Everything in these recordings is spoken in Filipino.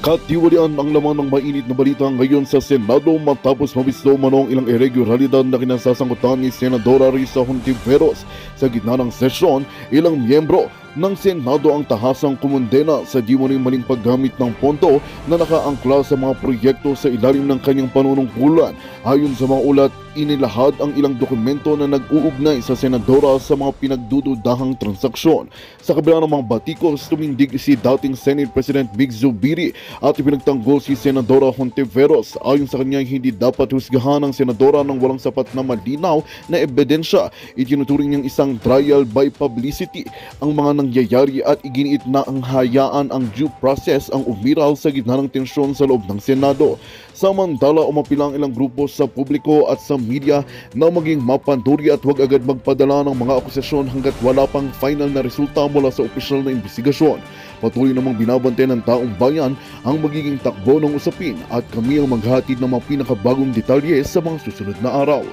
Katiwalian ang laman ng mainit na balita ngayon sa Senado matapos mabisto manong ilang irregularidad na kinasasangkutan ni Senadora Risa Hontiveros. Sa gitna ng sesyon, ilang miyembro ng Senado ang tahasang kumondena sa di maling paggamit ng pondo na nakaangkla sa mga proyekto sa ilalim ng kanyang panunungkulan. Ayon sa mga ulat, inilahad ang ilang dokumento na nag-uugnay sa Senadora sa mga pinagdududahang transaksyon. Sa kabila ng mga batikos, tumindig si dating Senate President Mig Zubiri at ipinagtanggol si Senadora Hontiveros. Ayon sa kanya, hindi dapat husgahan ng Senadora ng walang sapat na malinaw na ebidensya. Itinuturing niyang isang trial by publicity ang mga nangyayari at iginiit na ang hayaan ang due process ang umiral sa gitna ng tensyon sa loob ng Senado. Samantala, umapilang ilang grupo sa publiko at sa media na maging mapanduri at huwag agad magpadala ng mga akusasyon hanggat wala pang final na resulta mula sa opisyal na investigasyon. Patuloy namang binabante ng taong bayan ang magiging takbo ng usapin at kami ang maghatid ng mga pinakabagong detalye sa mga susunod na araw.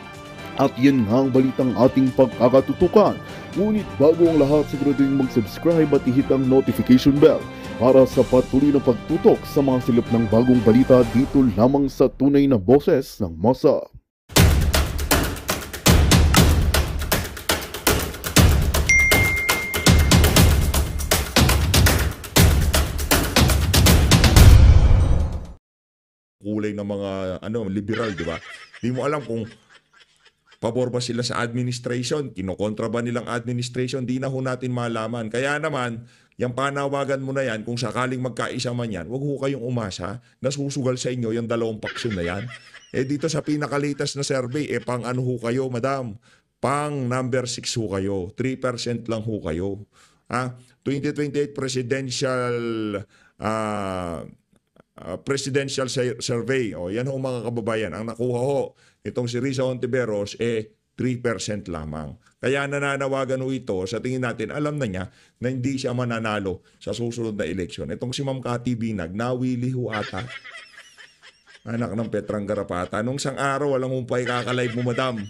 At yan nga ang balitang ating pagkakatutukan. Ngunit bago ang lahat, siguraduhin mag-subscribe at ihit ang notification bell para sa patuloy na pagtutok sa mga silip ng bagong balita dito lamang sa tunay na boses ng masa. Kulay ng mga liberal, di ba? Di mo alam kung pabor ba sila sa administration, kinokontra ba nilang administration, di na ho natin malaman. Kaya naman, yung panawagan mo na yan, kung sakaling magkaisa man yan, wag ho kayong umasa na susugal sa inyo yung 2 paksyon na yan. Dito sa pinakalitas na survey, pang ano ho kayo, madam? Pang number 6 ho kayo. 3% lang ho kayo. 2028 presidential survey. Yan ho mga kababayan. Ang nakuha ho, itong si Risa Hontiveros, 3% lamang. Kaya nananawagan ho ito, sa tingin natin, alam na niya na hindi siya mananalo sa susunod na eleksyon. Itong si Ma'am Cathy Binag, nawili ho ata. Anak ng Petrang Garapata. Nung isang araw, walang humpay kakalive mo, madam.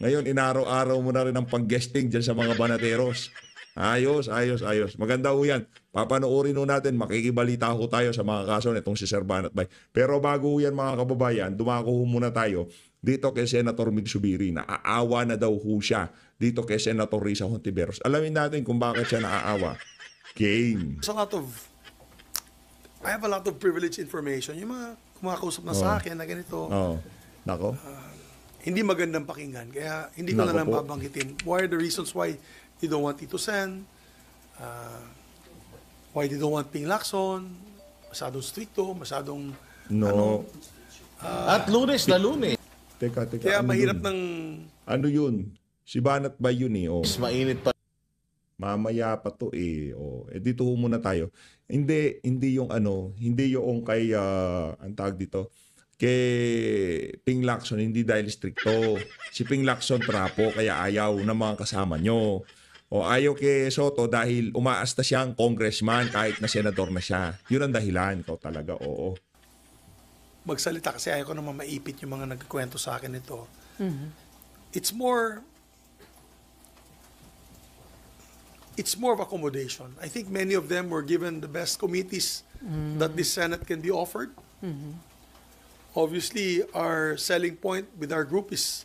Ngayon, inaraw-araw mo na rin ang pag-guesting dyan sa mga banateros. Ayos. Maganda ho yan. Papanoorin ho natin, makikibalita ho tayo sa mga kaso nitong si Sir Banat Bay. Pero bago ho yan mga kababayan, dumako ho muna tayo dito kay Senator Mig Zubiri. Naaawa na daw ho siya dito kay Senator Risa Hontiveros. Alamin natin kung bakit siya naaawa. Game. I have a lot of privileged information. Yung mga kumakausap na sa akin na ganito. Nako. Hindi magandang pakinggan. Kaya hindi ko na lang babanggitin. What are the reasons why they don't want Tito Sen? Why they don't want Ping Lacson? Masyadong stricto, masyadong... No. At Lunes na Lunes. Teka. Kaya mahirap yun? ng... Ano yun? Si Banat ba yun Mainit pa. Mamaya pa to dito ho muna tayo. Hindi yung hindi yung kay ang tawag dito kay Ping Lacson, hindi dahil stricto. Si Ping Lacson trapo kaya ayaw ng mga kasama nyo. O ayaw kay Soto dahil umaasta siyang congressman kahit na senador na siya. Yun ang dahilan. Ikaw talaga, oo. Magsalita kasi ayaw ko naman maipit yung mga nagkwento sa akin ito. It's more of accommodation. I think many of them were given the best committees that this Senate can be offered. Obviously, our selling point with our group is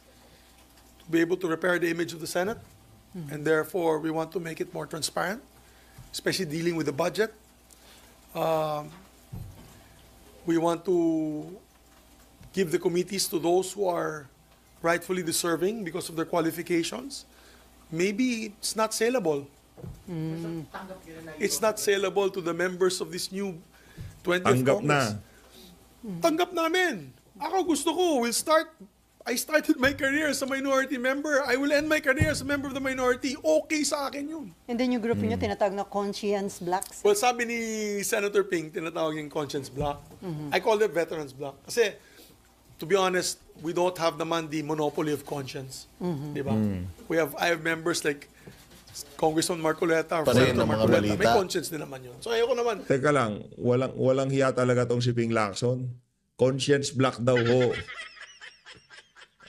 to be able to repair the image of the Senate. And therefore, we want to make it more transparent, especially dealing with the budget. We want to give the committees to those who are rightfully deserving because of their qualifications. Maybe it's not saleable. It's not saleable to the members of this new 20th Tanggap Congress. Tanggap namin. Ako gusto ko, I started my career as a minority member. I will end my career as a member of the minority. Okay sa akin yun. And then yung group niyo tinatawag na conscience blacks. Well, sabi ni Senator Ping, tinatawag yung conscience block. I call it veterans block. Kasi, to be honest, we don't have naman the monopoly of conscience. Diba? I have members like Congressman Marcoleta or Senator Marcoleta. May conscience din naman yun. So ayoko naman. Teka lang, walang hiya talaga tong si Ping Lacson. Conscience block daw ho.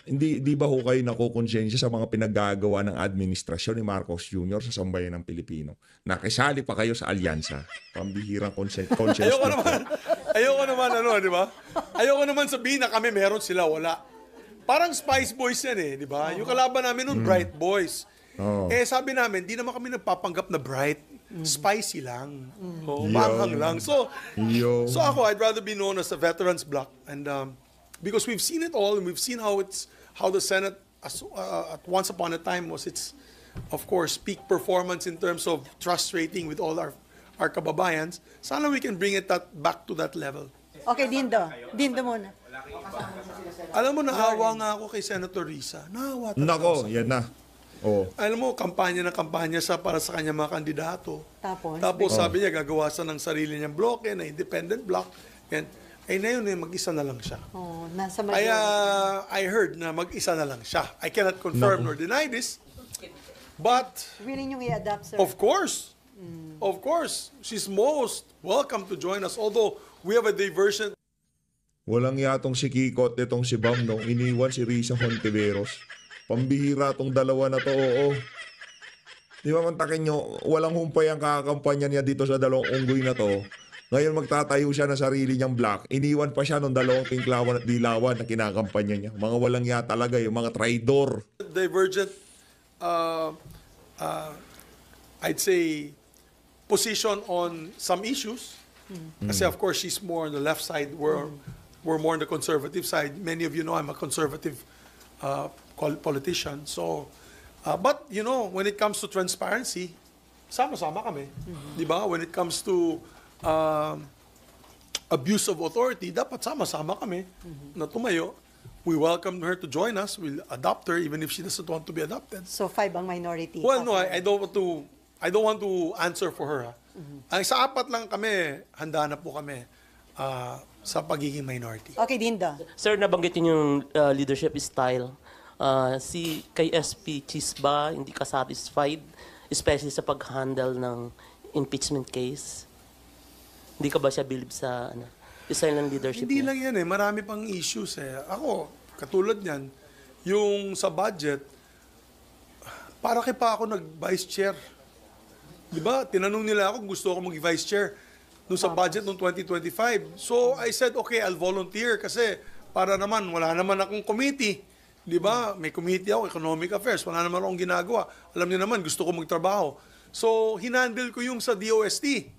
Hindi di ba ho kayo nakukonsensya sa mga pinaggagawa ng administrasyon ni Marcos Jr. sa sambayan ng Pilipino? Nakisali pa kayo sa alyansa. Pambihirang conscience. Ayoko naman. Ayoko naman, di ba? Ayoko naman sabihin na kami meron sila, wala. Parang Spice Boys yan di ba? Yung kalaban namin nun, Bright Boys. Sabi namin, di naman kami nagpapanggap na bright. Spicy lang. Manghang lang. So ako, I'd rather be known as a veterans bloc. And because we've seen it all, and we've seen how the Senate, at once upon a time, was its, of course, peak performance in terms of trust rating with all our kababayans. Sana we can bring it back to that level. Okay, Dindo. Dindo muna. Alam mo, naawa nga ako kay Senator Risa. Naawa talaga. Nako, yan na. Alam mo, kampanya siya para sa kanya mga kandidato. Tapos sabi niya, gagawa siya ng sarili niyang bloke, na independent block. And, na yun, mag-isa na lang siya. Nasa Kaya, I heard na mag-isa na lang siya. I cannot confirm nor deny this. But, willing yung i-adapt, sir. of course, she's most welcome to join us. Although, we have a diversion. Walang yatong si Kiko at itong si Bam nung iniwan si Risa Hontiveros. Pambihira tong dalawa na to, Di ba mantakin nyo, walang humpay ang kakampanya niya dito sa dalawang unggoy na to. Ngayon magtatayo siya na sarili niyang block. Iniwan pa siya nung dalawang tinklawan at dilawan na kinakampanya niya. Mga walang ya talaga, yung mga traidor. Divergent, I'd say, position on some issues. Kasi of course, she's more on the left side. We're more on the conservative side. Many of you know I'm a conservative politician. So, but you know, when it comes to transparency, sama-sama kami. Di ba? When it comes to abuse of authority, dapat sama-sama kami na tumayo. We welcome her to join us. We'll adopt her even if she doesn't want to be adopted. So, 5 ang minority. Well, no, I don't want to answer for her. Ang sa apat lang kami, handa na po kami sa pagiging minority. Okay, Dindo. Sir, nabanggit niyo yung leadership style. Kay SP Chisba, hindi ka satisfied, especially sa pag-handle ng impeachment case? Hindi ka ba siya believe sa style ng leadership Hindi niya? lang yan marami pang issues Ako, katulad niyan, yung sa budget, para kay pa ako nag-vice chair. Di ba? Tinanong nila ako kung gusto ako mag-vice chair nung sa budget noong 2025. So, I said, okay, I'll volunteer kasi para naman, wala naman akong committee. Di ba? May committee ako, Economic Affairs. Wala naman akong ginagawa. Alam niyo naman, gusto ko magtrabaho. So, hinandle ko yung sa DOST,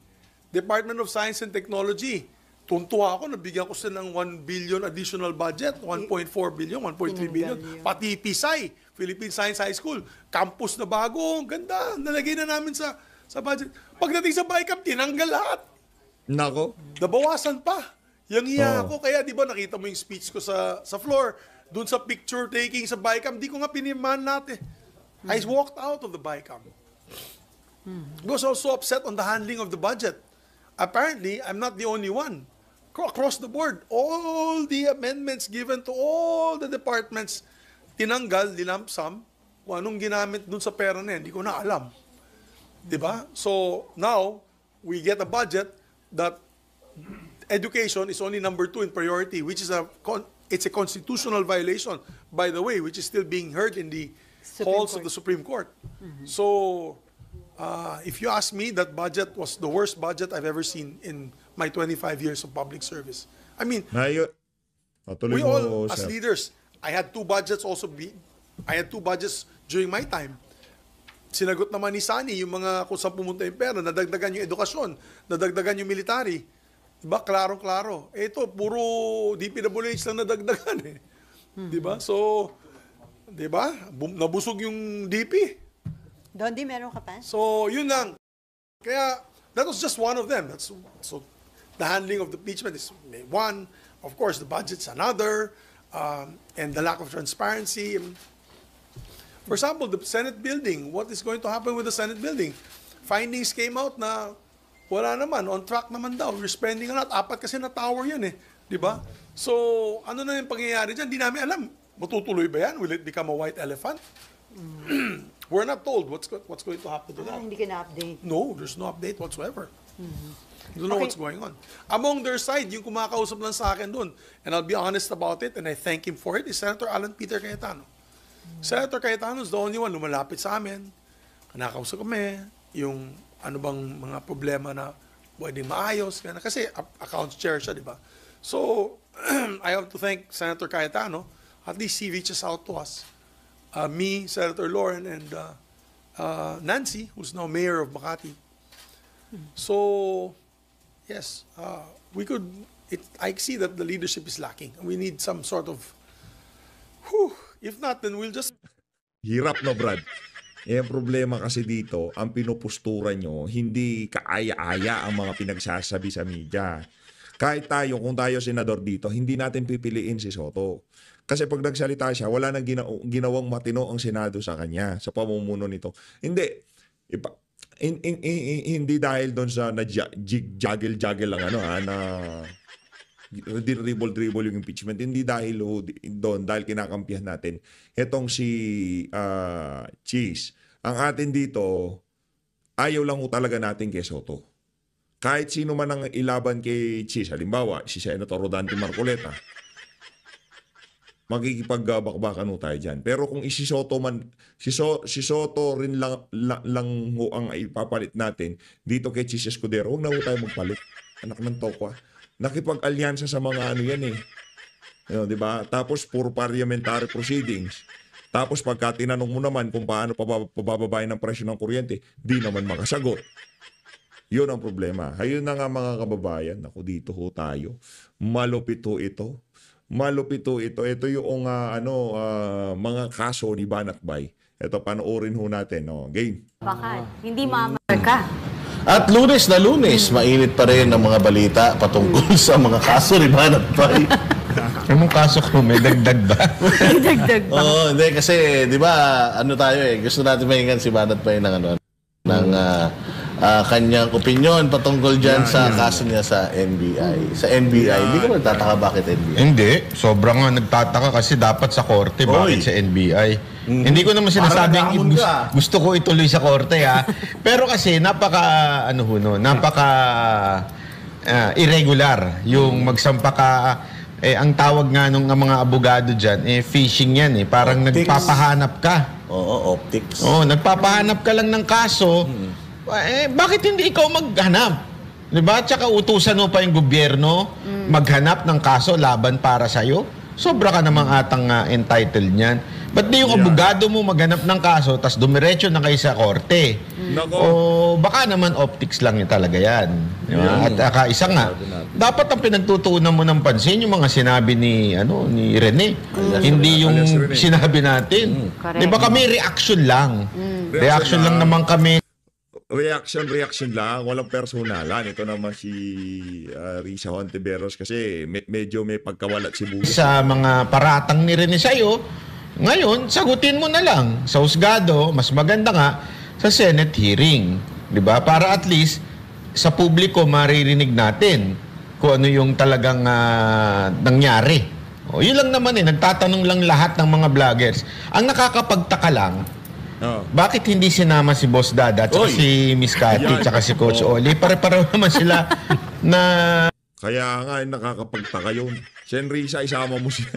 Department of Science and Technology. Tuntua ako, nabigyan ko sila ng 1 billion additional budget, 1.4 billion, 1.3 billion. Pati PSI, Philippine Science High School, campus na bago, ganda, nalagay na namin sa budget. Pagdating sa BICAM, tinanggal lahat. Nako. Nabawasan pa. Yang iya ako, kaya di ba nakita mo yung speech ko sa floor, doon sa picture taking sa BICAM, di ko nga pinirmahan natin. I walked out of the BICAM. I was also upset on the handling of the budget. Apparently, I'm not the only one. Across the board, all the amendments given to all the departments, tinanggal, dinampsam, kung anong ginamit dun sa pera na yan, hindi ko na alam. Diba? So, now, we get a budget that education is only number 2 in priority, which is it's a constitutional violation, by the way, which is still being heard in the halls of the Supreme Court. So, if you ask me, that budget was the worst budget I've ever seen in my 25 years of public service. I mean, we all, as leaders, I had 2 budgets during my time. Sinagot naman ni Sani yung mga kung saan pumunta yung pera, nadagdagan yung edukasyon, nadagdagan yung military. Diba? Klarong-klaro. Ito, puro DPWH lang nadagdagan Diba? So, diba? Nabusog yung DP. Dondi, meron ka pa? So, yun lang. Kaya, that was just one of them. So, the handling of the impeachment is one. Of course, the budget's another. And the lack of transparency. For example, the Senate building. What is going to happen with the Senate building? Findings came out na wala naman, on track naman daw. We're spending a lot. 4 kasi na tower yan Di ba? So, ano na yung pangyayari dyan? Di namin alam. Matutuloy ba yan? Will it become a white elephant? We're not told what's going to happen to that. Hindi ka na-update. No, there's no update whatsoever. You don't know what's going on. Among their side, yung kumakausap lang sa akin doon, and I'll be honest about it, and I thank him for it, is Senator Alan Peter Cayetano. Senator Cayetano is the only one lumalapit sa amin. Kanakausap kami, yung ano bang mga problema na pwede maayos. Kasi accounts chair siya, di ba? So, I have to thank Senator Cayetano. At least he reaches out to us. Me, Senator Lauren, and Nancy, who's now mayor of Makati. So, yes, we could. I see that the leadership is lacking. We need some sort of. If not, then we'll just. Hirap no, Brad. Eh, ang problema kasi dito, ang pinupustura nyo, hindi kaaya-aya ang mga pinagsasabi sa media. Kahit tayo, kung tayo senador dito, hindi natin pipiliin si Soto. Kasi pag nagsalita siya, wala nang ginawang matino ang Senado sa kanya, sa pamumuno nito. Hindi. Hindi dahil doon sa juggle lang na dribble yung impeachment. Hindi dahil doon, dahil kinakampihan natin. Itong si Cheese. Ang atin dito, ayaw lang talaga natin kay Soto. Kahit sino man ang ilaban kay Cheese, halimbawa, si Senator Rodante Marcoleta, makikipagbakbakan tayo dyan. Pero kung si Soto man, si Soto rin lang ang ipapalit natin dito kay Cheese Escudero, huwag na tayo magpalit. Anak ng tokwa. Nakipag-alyansa sa mga yan eh. Di ba? Tapos puro parliamentary proceedings. Tapos pagka tinanong mo naman kung paano pabababayin ng presyo ng kuryente, di naman makasagot. Yun ang problema. Ayun na nga mga kababayan. Ako dito ho tayo. Malupit ho ito. Malupit ho ito. Ito yung mga kaso ni Banat Bay. Ito, panoorin ho natin. No? Game. Bakal. Hindi mamarka. At lunes na lunes, mainit pa rin ang mga balita patungkol sa mga kaso ni Banat Bay. Anong kaso ko? May dagdag ba? May dagdag ba? Oo, hindi kasi, di ba, tayo gusto natin mahingan si Banat Bay ng kanyang opinion patungkol dyan sa kaso niya sa NBI. Sa NBI, hindi ka ba nagtataka bakit NBI? Hindi. Sobrang nga nagtataka kasi dapat sa korte. Bakit sa NBI? Hindi ko naman sinasabing gusto ko ituloy sa korte, ha. Pero kasi napaka irregular yung magsampa ka. Ang tawag nga nung mga abogado dyan, phishing yan. Parang optics. Nagpapahanap ka. Oo, optics. Oo, nagpapahanap ka lang ng kaso. Bakit hindi ikaw maghanap? Diba? Tsaka utusan mo pa yung gobyerno maghanap ng kaso laban para sa'yo. Sobra ka namang atang entitled niyan. Ba't di yung abogado mo maghanap ng kaso tas dumiretso na kayo sa korte? O baka naman optics lang yung talaga yan. Diba? At isa nga, dapat ang pinagtutuunan mo ng pansin yung mga sinabi ni Rene. Hindi yung sinabi natin. Diba kami reaction lang. Reaction lang naman kami. Reaction lang, walang personalan. Ito naman si Risa Hontiveros kasi medyo may pagkawalat si Bulo. Sa mga paratang ni Rene sa'yo, ngayon, sagutin mo na lang sa husgado, mas maganda nga sa Senate hearing. Diba? Para at least sa publiko maririnig natin kung ano yung talagang nangyari. Yun lang naman nagtatanong lang lahat ng mga vloggers. Ang nakakapagtaka lang, bakit hindi sinama si Boss Dada at si Miss Cathy at si Coach Oli? Pare-pareho naman sila na... Kaya nga, nakakapagtaka yun. Sen Risa, isama mo siya.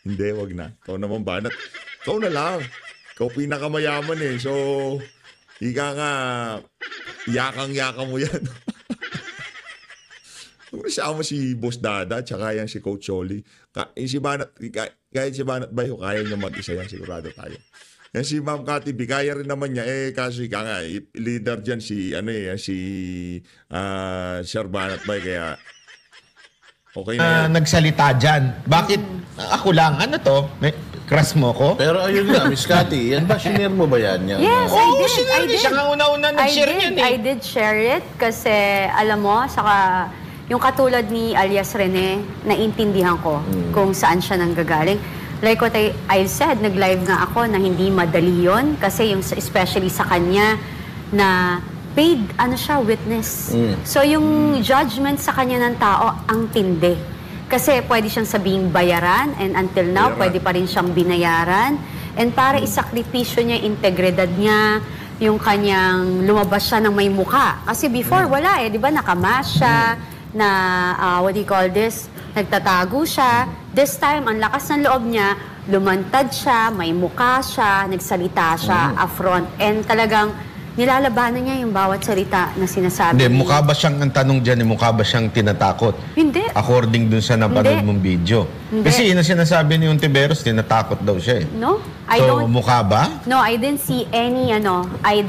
Hindi, wag na. Ikaw naman, Banat. Ikaw na lang. Ikaw pinakamayaman So, ika nga, yakang-yaka mo yan. Isama si Boss Dada tsaka yan si Coach Oli. Si Banat, kahit si Banat Bayo, kaya niya mag-isa yan. Sigurado tayo. Yan si Ma'am Cathy B, kaya rin naman niya. Kasi nga, leader dyan si Sir Banat Bay, kaya okay na yan. Nagsalita dyan. Bakit? Ako lang. Ano to? May crush mo ko? Pero ayun nga, Miss Cathy, yan ba? Sinare mo ba yan? Yes, I did. Siya nga una-una nag-share yan I did share it kasi alam mo, saka yung katulad ni alias Rene, naintindihan ko kung saan siya nanggagaling. Like what I said, nag-live nga ako na hindi madali yun kasi yung especially sa kanya na paid, witness. So yung judgment sa kanya ng tao, ang tindi. Kasi pwede siyang sabing bayaran and until now, pwede pa rin siyang binayaran. And para isakripisyo niya, integridad niya, yung kanyang lumabas siya ng may muka. Kasi before, wala di ba? Nakamask siya, what do you call this? Nagtatago siya. This time, ang lakas ng loob niya, lumantad siya, may muka siya, nagsalita siya, affront. And talagang nilalabanan niya yung bawat salita na sinasabi. Hindi, niya. mukha ba siyang, ang tanong dyan, mukha ba siyang tinatakot? Hindi. According dun sa napanood Hindi. mong video. Hindi. Kasi yun ang sinasabi ni Ontiveros, tinatakot daw siya eh. No? I So, don't... mukha ba? No, I didn't see any, I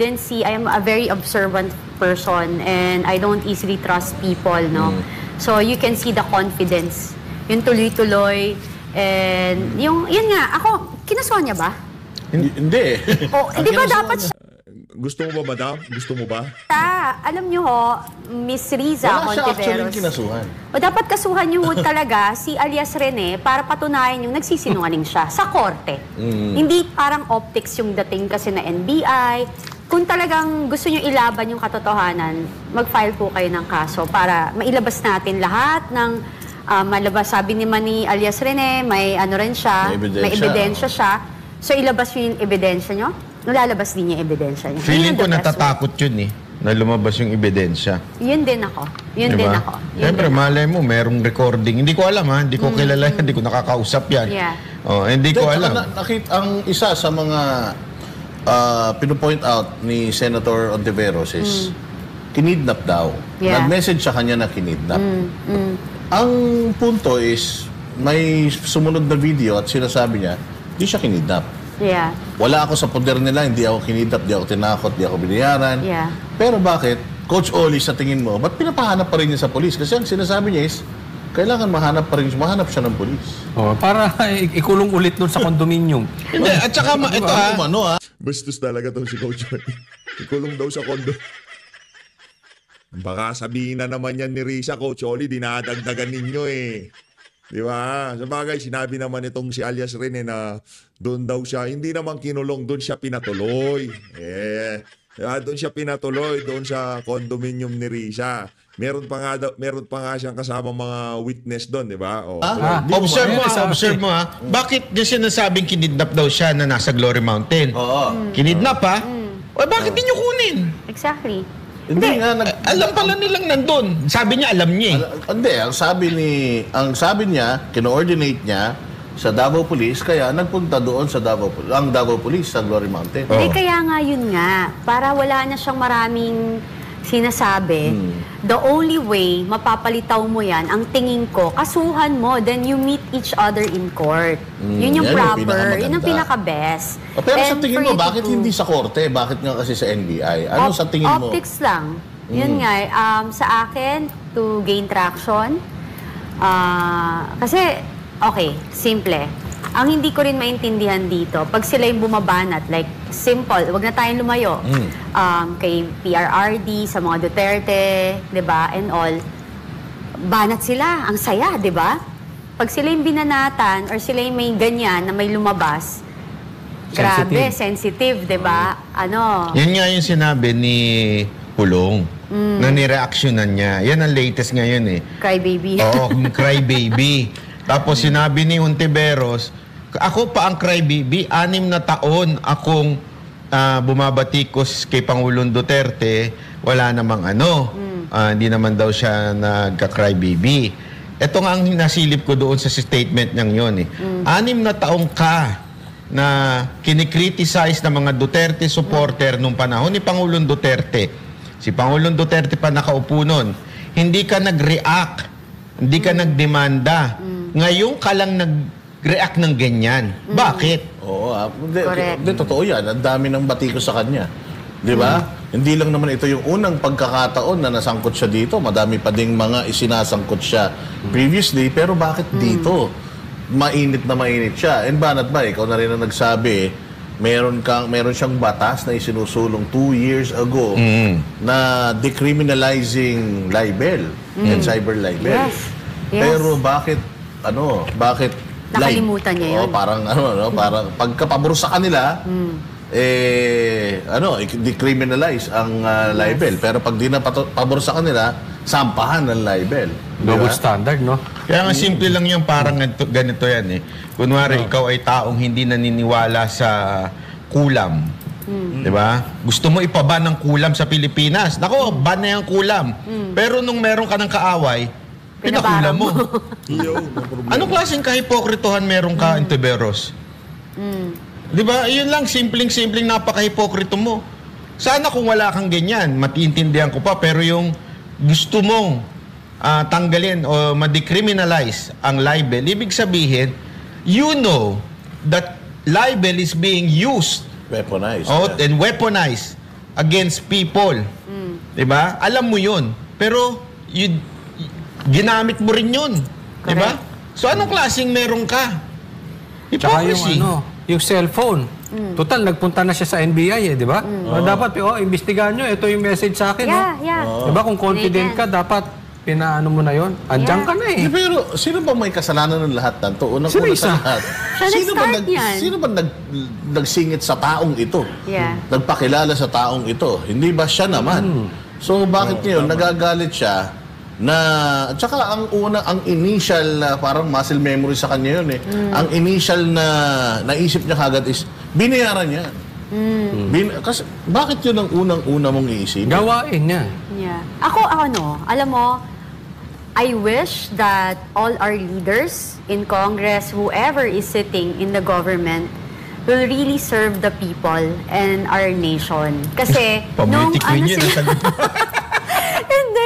am a very observant person and I don't easily trust people, no? So, you can see the confidence. Yung tuloy-tuloy and yun nga, ako, kinasuhan niya ba? Hindi. O, di ba dapat Gusto mo ba, madam? Gusto mo ba? alam niyo ho, Miss Riza Wala siya actually Hontiveros. kinasuhan. O dapat kasuhan niyo ho talaga si alias Rene para patunayan yung nagsisinungaling siya sa korte. Hindi parang optics yung dating kasi na NBI. Kung talagang gusto niyo ilaban yung katotohanan, mag-file po kayo ng kaso para mailabas natin lahat ng malabas. Sabi naman ni alias Rene, may ano rin siya, may ebidensya siya. So ilabas niyo yung ebidensya niyo? Lalabas din yung ebidensya niya. Feeling ko Yun yung the best natatakot yun eh, na lumabas yung ebidensya. way. Yun din ako. Yun Diba? din ako. Yun Siyempre, din ako. malay mo, merong recording. Hindi ko alam ha, hindi ko kilala yan, hindi ko nakakausap yan. Yeah. Oh, hindi ko alam. Nakita ang isa sa mga pinopoint out ni Senator Ontiveros is kinidnap daw. Yeah. Nag-message sa kanya na kinidnap. Ang punto is, may sumunod na video at sinasabi niya, di siya kinidnap. Yeah. Wala ako sa poder nila, hindi ako kinidnap, di ako tinakot, di ako binayaran. Yeah. Pero bakit, Coach Oli, sa tingin mo, ba't pinapahanap pa rin niya sa polis? Kasi ang sinasabi niya is, kailangan mahanap siya ng polis. Oh, para ikulong ulit nun sa condominium. Hindi, at saka ito ha, Bastos talaga to si Coach Joy. Ikulong daw sa kondo. Baka sabihin na naman yan ni Risa, Coach Oli, dinadagdagan ninyo eh. Di ba? Sa bagay, sinabi naman itong si alias Rene na doon daw siya, hindi naman kinulong, doon siya pinatuloy. Doon siya pinatuloy, doon sa condominium ni Risa. Meron pa nga siyang kasama mga witness doon, di ba? observe mo ha. Bakit di sinasabing kinidnap daw siya na nasa Glory Mountain? Oo. Kinidnap ha? O bakit di nyo kunin? Exactly. Hindi nga, Alam pala nilang nandun. Sabi niya, alam niya eh. Hindi, ang sabi niya, kino-ordinate niya sa Davao Police, kaya nagpunta doon sa Davao Police sa Glory Mountain. Hindi, kaya nga yun nga. Para wala na siyang maraming sinasabi. The only way mapapalitaw mo yan, ang tingin ko, kasuhan mo, then you meet each other in court. Yun yung yan yung proper, pinakamaganda. yun yung pinaka-best. Pero sa And tingin for mo, you to bakit prove- hindi sa korte? Bakit nga kasi sa NBI? Ano sa tingin mo? Optics lang. Yun nga, sa akin, to gain traction. Kasi, okay, simple. Ang hindi ko rin maintindihan dito, pag sila yung bumabanat, like, simple, wag na tayong lumayo. Kay PRRD, sa mga Duterte, di ba, and all, banat sila, ang saya, di ba? Pag sila yung binanatan, or sila yung may ganyan na may lumabas, grabe, sensitive, di ba? Yan nga yung sinabi ni Pulong na nireaksyonan niya. Yan ang latest ngayon eh. Crybaby. Oo, crybaby. Tapos sinabi ni Ontiveros, ako pa ang crybaby, 6 na taon akong bumabatikos kay Pangulong Duterte, wala namang hindi naman daw siya nagka-crybaby. Ito nga ang nasilip ko doon sa statement niyang yun eh. 6 na taong ka na kinikriticize ng mga Duterte supporter nung panahon ni Pangulong Duterte. Si Pangulong Duterte pa nakaupo nun. Hindi ka nag-react, hindi ka nagdemanda. Ngayon ka lang nag-react ng ganyan. Bakit? Oo, Correct. hindi, totoo yan. Ang dami ng batiko sa kanya. Di ba? Hindi lang naman ito yung unang pagkakataon na nasangkot siya dito. Madami pa ding mga isinasangkot siya previously. Pero bakit dito? Mainit na mainit siya. And Banat ba, ikaw na rin ang nagsabi, meron siyang batas na isinusulong 2 years ago na decriminalizing libel and cyber libel. Yes. Pero bakit Nakalimutan niya yun. parang parang pagkapabor sa kanila decriminalize ang libel. Pero pag di na pabor sa kanila, sampahan ng libel. Double Diba? standard, no? Kaya nga simple lang yung parang ganito yan eh. Kunwari, ikaw ay taong hindi naniniwala sa kulam. Di ba? Gusto mo ipaban ng kulam sa Pilipinas. Nako, ban na yung kulam. Pero nung meron ka ng kaaway, pinakulam mo. Anong klaseng kahipokritohan meron ka, Ontiveros? Di ba? Yun lang, simpleng napaka-hipokrito mo. Sana kung wala kang ganyan, matiintindihan ko pa, pero yung gusto mong tanggalin o ma-decriminalize ang libel, ibig sabihin, you know that libel is being used Weaponized. and weaponized against people. Diba? Alam mo yun. Pero, ginamit mo rin yun. Diba? So, anong klaseng meron ka? Tsaka Hypocrisy. yung cellphone. Total, nagpunta na siya sa NBI di ba? Dapat, imbestigahan nyo, ito yung message sa akin. Yeah. Di ba, kung confident ka, dapat pinaano mo na yon. Andiyan ka na Pero sino ba may kasalanan ng lahat nanto? Unang-una Risa. sa lahat. Sino ba nagsingit sa taong ito? Yeah. Nagpakilala sa taong ito? Hindi ba siya naman? So bakit ngayon nagagalit siya na at saka ang initial na parang muscle memory sa kanya yun Ang initial na naisip niya kagad is binayaran niya. Kasi bakit yun ang unang-una mong iisipin? Gawain niya. Yeah. Ako, alam mo, I wish that all our leaders in Congress, whoever is sitting in the government, will really serve the people and our nation. Kasi, nung hindi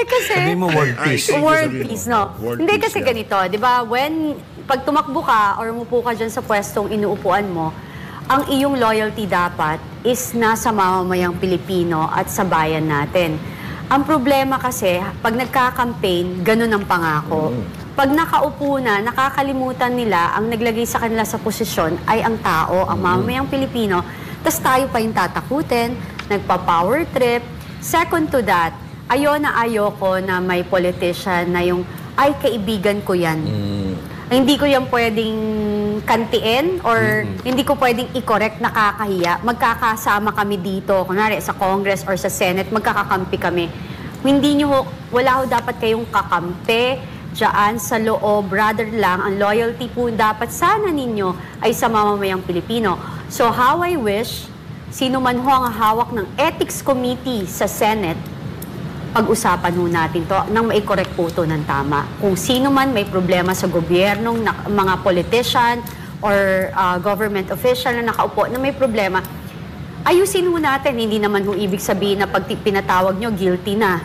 kasi... Sabi mo world peace. World peace, no? World Hindi peace, kasi ganito, di ba? Pag tumakbo ka or umupo ka dyan sa pwestong inuupuan mo, ang iyong loyalty dapat is nasa mamamayang Pilipino at sa bayan natin. Ang problema kasi, pag nagka-campaign, ganun ang pangako. Pag nakaupo na, nakakalimutan nila, ang naglagay sa kanila sa posisyon ay ang tao, ang mamamayang Pilipino, tas tayo pa yung tatakutin, nagpa-power trip. Second to that, ayoko na may politician na yung, ay, kaibigan ko yan. Hindi ko yan pwedeng kantiin or hindi ko pwedeng i-correct, nakakahiya. Magkakasama kami dito, kunwari sa Congress or sa Senate, magkakakampi kami. Wala ho dapat kayong kakampi dyan sa loob, rather lang, ang loyalty po dapat sana ninyo ay sa mamamayang Pilipino. So how I wish, sino man ho ang hawak ng Ethics Committee sa Senate, pag-usapan ho natin to nang mai-correct po to ng tama. Kung sino man may problema sa gobyernong mga politician or government official na nakaupo na may problema, ayusin ho natin. Hindi naman ho ibig sabihin na pag pinatawag nyo, guilty na.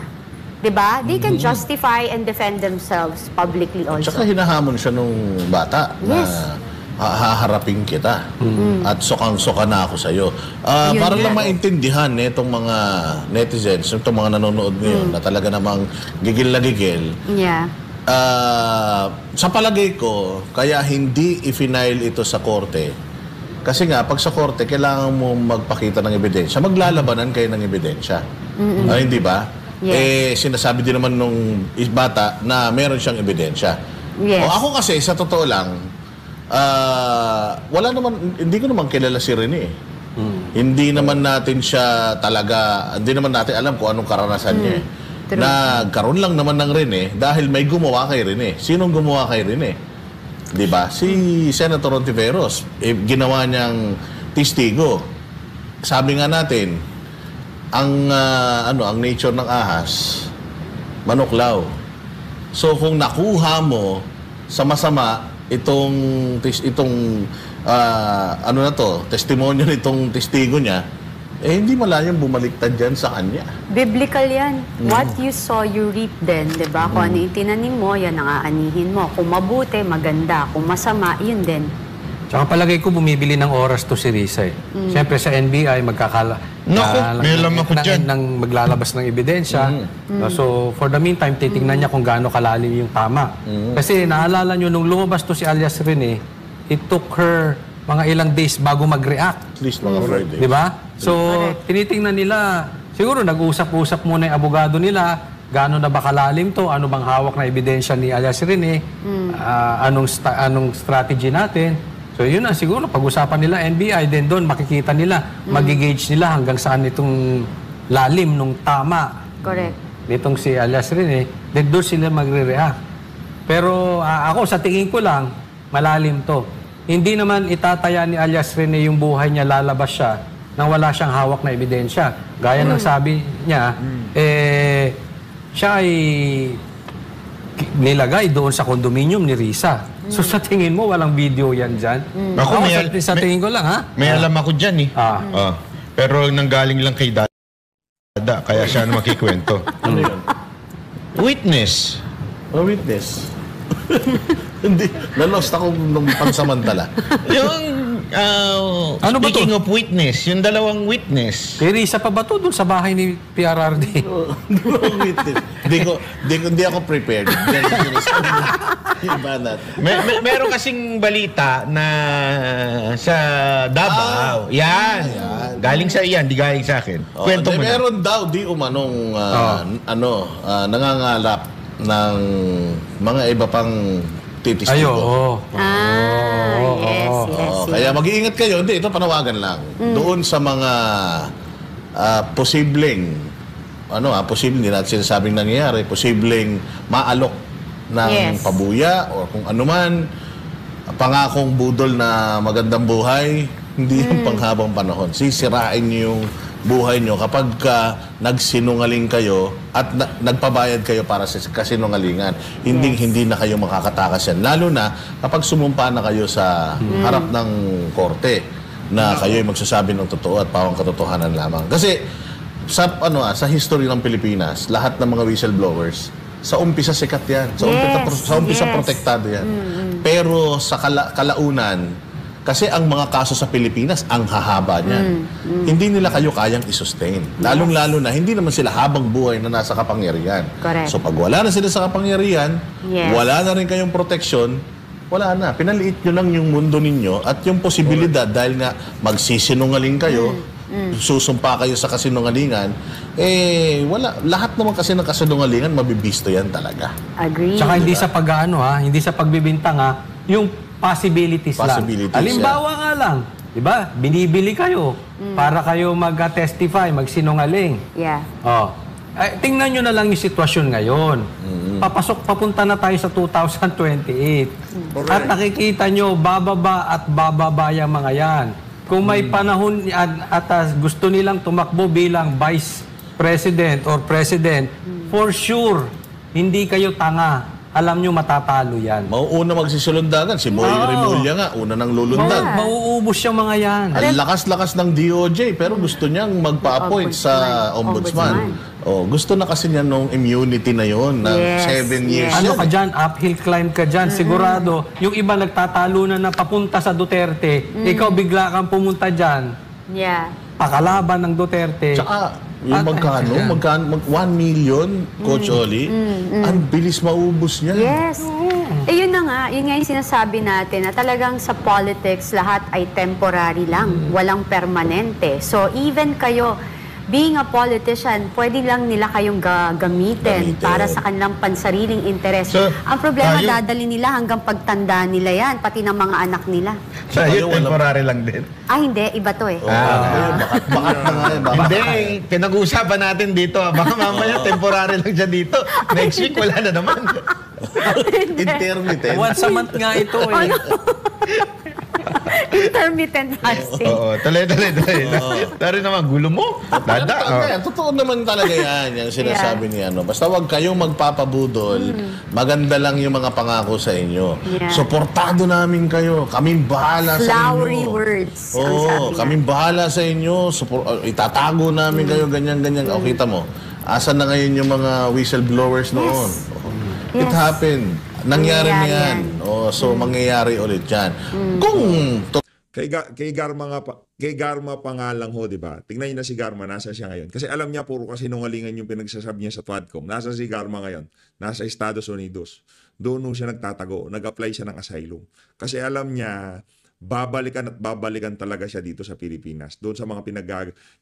Diba? They can justify and defend themselves publicly also. At saka hinahamon siya nung bata na haharapin kita at sukang-suka na ako sa'yo. Para lang maintindihan itong mga netizens, itong mga nanonood ngayon na talaga namang gigil na gigil. Yeah. Sa palagay ko, kaya hindi i-final ito sa korte. Kasi nga, pag sa korte, kailangan mo magpakita ng ebidensya. Maglalabanan kayo ng ebidensya. Hindi ba? Yes. Sinasabi din naman nung bata na meron siyang ebidensya. Yes. Ako kasi, sa totoo lang, hindi ko naman kilala si Rene. Hindi naman natin siya talaga, hindi naman natin alam kung anong karanasan niya. Nagkaroon lang naman ng Rene dahil may gumawa kay Rene. Sinong gumawa kay Rene? Di ba? Si Senator Ontiveros, ginawa niyang testigo. Sabi nga natin, ang nature ng ahas, manuklaw. So kung nakuha mo sa masama itong testimonyo nitong testigo niya, hindi malayang bumaliktad dyan sa kanya. Biblical yan. What you sow, you reap din. Diba? Kung ano yung tinanim mo, yan ang aanihin mo. Kung mabuti, maganda. Kung masama, yun din. Tsaka palagay ko bumibili ng oras to si Risa Siyempre sa NBI, maglalabas ng ebidensya. So for the meantime, titingnan niya kung gaano kalalim yung tama. Kasi naalala nyo, nung lumabas to si alias Rene, it took her mga ilang days bago mag-react. At least mga Friday. Di ba? So tinitingnan nila, siguro nag-usap-usap muna yung abogado nila, gaano na ba kalalim to, ano bang hawak na ebidensya ni alias Rene, anong strategy natin. So yun na, siguro pag-usapan nila NBI, then doon makikita nila, mag-gauge nila hanggang saan itong lalim nung tama. Correct. Nitong si alias Rene, then doon sila magre-react. Pero ako sa tingin ko lang, malalim to. Hindi naman itataya ni alias Rene yung buhay niya, lalabas siya nang wala siyang hawak na ebidensya. Gaya ng sabi niya, siya ay nilagay doon sa condominium ni Risa. So sa tingin mo, walang video yan dyan? Ako, sa tingin ko lang, ha? May alam ako dyan, eh. Pero nanggaling lang kay Dada, kaya siya na makikwento. Ano yun? Witness. A witness. Hindi. Nalost ako nung pansamantala. Yung, Ano ba speaking to? of witness, yung dalawang witness. Kay Risa pa ba to dun sa bahay ni PRRD? Witness. Hindi ako prepared. Iba natin. Meron kasing balita na sa Davao. Yan. Galing sa iyan, di galing sa akin. Kwento mo na. Meron daw di umanong nangangalap ng mga iba pang titistigo. Ayo, oo. Yes. Kaya mag-iingat kayo. Hindi, ito panawagan lang. Doon sa mga posibleng, posibleng, hindi natin sinasabing nangyayari, posibleng maalok ng Yes. pabuya o kung anuman, pangakong budol na magandang buhay, hindi yung panghabang panahon. Sisirain niyo yung buhay nyo kapag nagsinungaling kayo at nagpabayad kayo para sa kasinungalingan. Hindi na kayo makakatakas yan. Lalo na kapag sumumpa na kayo sa harap ng korte na kayo'y magsasabi ng totoo at pawang katotohanan lamang. Kasi sa history ng Pilipinas, lahat ng mga whistleblowers, sa umpisa sikat yan. Sa umpisa protektado yan. Pero sa kalaunan, kasi ang mga kaso sa Pilipinas, ang hahaba niyan. Hindi nila kayo kayang i-sustain. Lalong-lalo na, hindi naman sila habang buhay na nasa kapangyarihan. Correct. So pag wala na sila sa kapangyarihan, Yes. wala na rin kayong proteksyon, wala na. Pinaliit nyo lang yung mundo ninyo at yung posibilidad dahil nga magsisinungaling kayo, susumpa kayo sa kasinungalingan, wala. Lahat naman kasi ng kasinungalingan, mabibisto yan talaga. Agree. Tsaka hindi sa hindi sa pagbibintang yung possibilities lang. Halimbawa nga lang, di ba? Binibili kayo para kayo mag-testify, magsinungaling. Yeah. Tingnan nyo na lang yung sitwasyon ngayon. Papunta na tayo sa 2028. At nakikita nyo, bababa at bababa yung mga yan. Kung may panahon at gusto nilang tumakbo bilang vice president or president, for sure, hindi kayo tanga. Alam nyo, matatalo yan. Mauuna magsisulundagan. Si Boy Remulla nga, una nang lulundag. Mauubos yung mga yan. Ang lakas-lakas ng DOJ, pero gusto niyang magpa-appoint sa ombudsman. Gusto na kasi niya nung immunity na yon na 7 years. Ano ka dyan? Uphill climb ka dyan. Sigurado, yung iba nagtatalo na papunta sa Duterte, ikaw bigla kang pumunta dyan. Yeah. Pakalaban ng Duterte. Tsaka, yung magkano, 1 million, Coach Oli, ang bilis maubos niya. Yes. Yun na nga, yun nga yung sinasabi natin na talagang sa politics, lahat ay temporary lang, walang permanente. So even kayo, being a politician, pwede lang nila kayong gamitin para sa kanilang pansariling interes. So, ang problema, dadali nila hanggang pagtanda nila yan, pati ng mga anak nila. Sa iyo, temporary lang din. Hindi, iba to eh. Bakat na nga yun. Hindi, pinag-uusapan natin dito. Baka mamaya temporary lang siya dito. Next week, wala na naman. Intermittent. Once a month nga ito eh. Intermittent fasting. Tuloy. Dari naman, gulo mo. Dada. Totoo naman talaga yan, yung sinasabi niya. Basta wag kayong magpapabudol, maganda lang yung mga pangako sa inyo. Yeah. Suportado namin kayo. Kaming bahala sa inyo. Flowery words. ang sabi niya. Kaming bahala sa inyo. Itatago namin kayo, ganyan-ganyan. Kita mo, asan na ngayon yung mga whistleblowers noon? It happened. Nangyari na yan. So, mangyayari ulit yan. Kung Kay Garma pa nga lang ho, di ba? Tingnan niyo na si Garma, nasa siya ngayon. Kasi alam niya, puro kasi nungalingan yung pinagsasabi niya sa TWADCOM. Nasa si Garma ngayon? Nasa Estados Unidos. Doon ho siya nagtatago. Nag-apply siya ng asylum. Kasi alam niya, babalikan talaga siya dito sa Pilipinas. Doon sa mga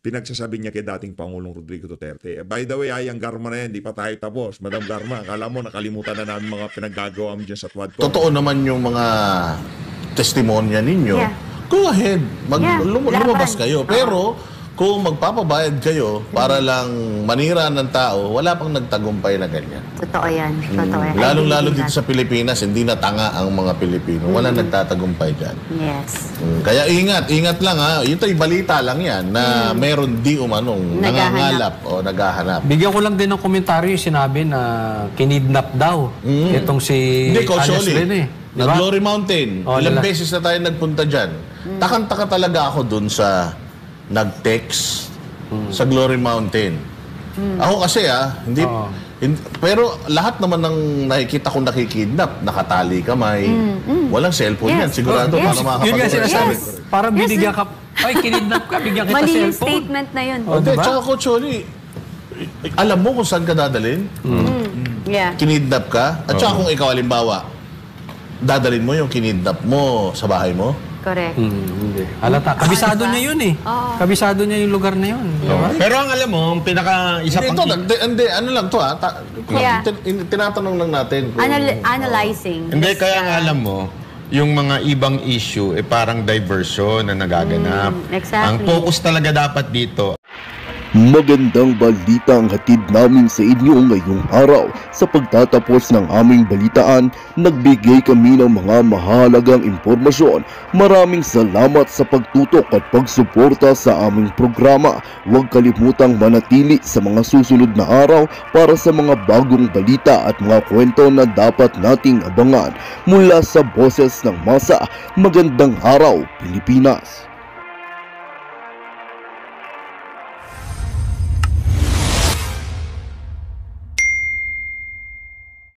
pinagsasabi niya kay dating Pangulong Rodrigo Duterte. By the way, ang Garma na yan, di pa tayo tapos. Madam Garma, akala mo, nakalimutan na namin mga pinaggagawa mo dyan sa TWADCOM. totoo naman yung mga testimonya ninyo, go ahead. Lumabas kayo. Pero, kung magpapabayad kayo para lang manira ng tao, wala pang nagtagumpay na ganyan. Totoo yan. Totoo yan. Lalong-lalo dito sa Pilipinas, hindi na tanga ang mga Pilipino. Wala nagtatagumpay dyan. Yes. Kaya ingat lang ha. Ito ay balita lang yan na meron di umanong nangangalap o naghahanap. Bigyan ko lang din ng komentaryo yung sinabi na kinidnap daw itong si Hindi, Coach Alias Oli. Rene. Diba? Glory Mountain. Ilang beses na tayo nagpunta dyan. Takang-taka talaga ako dun sa nag-text sa Glory Mountain. Ako kasi hindi, pero lahat naman ng nakikita kong nakikidnap, nakatali kamay, walang cellphone yan, sigurado Yes. para makakapag- Yun nga sinasabi. Yes. Parang binigyan ka, ay, kinidnap ka, bigyan kita Mali yung cellphone. statement na yun. Oh, Hindi, diba? tsaka Coach Oli, alam mo kung saan ka dadalhin? Yeah. Kinidnap ka? At saka kung ikaw, halimbawa, dadalhin mo yung kinidnap mo sa bahay mo? Correct. Hindi. Alata, kabisado niya yun eh. Oo. Kabisado niya yung lugar na yun. Diba? Pero ang alam mo, ang isa Hindi, pang... hindi, ano lang to Yeah. tinatanong lang natin. kung- Analyzing. Hindi, Just, kaya ang alam mo, yung mga ibang issue, parang diversion na nagaganap. exactly. Ang focus talaga dapat dito. Magandang balita ang hatid namin sa inyo ngayong araw. Sa pagtatapos ng aming balitaan, nagbigay kami ng mga mahalagang impormasyon. Maraming salamat sa pagtutok at pagsuporta sa aming programa. Huwag kalimutang manatili sa mga susunod na araw para sa mga bagong balita at mga kwento na dapat nating abangan. Mula sa Boses ng Masa, magandang araw, Pilipinas!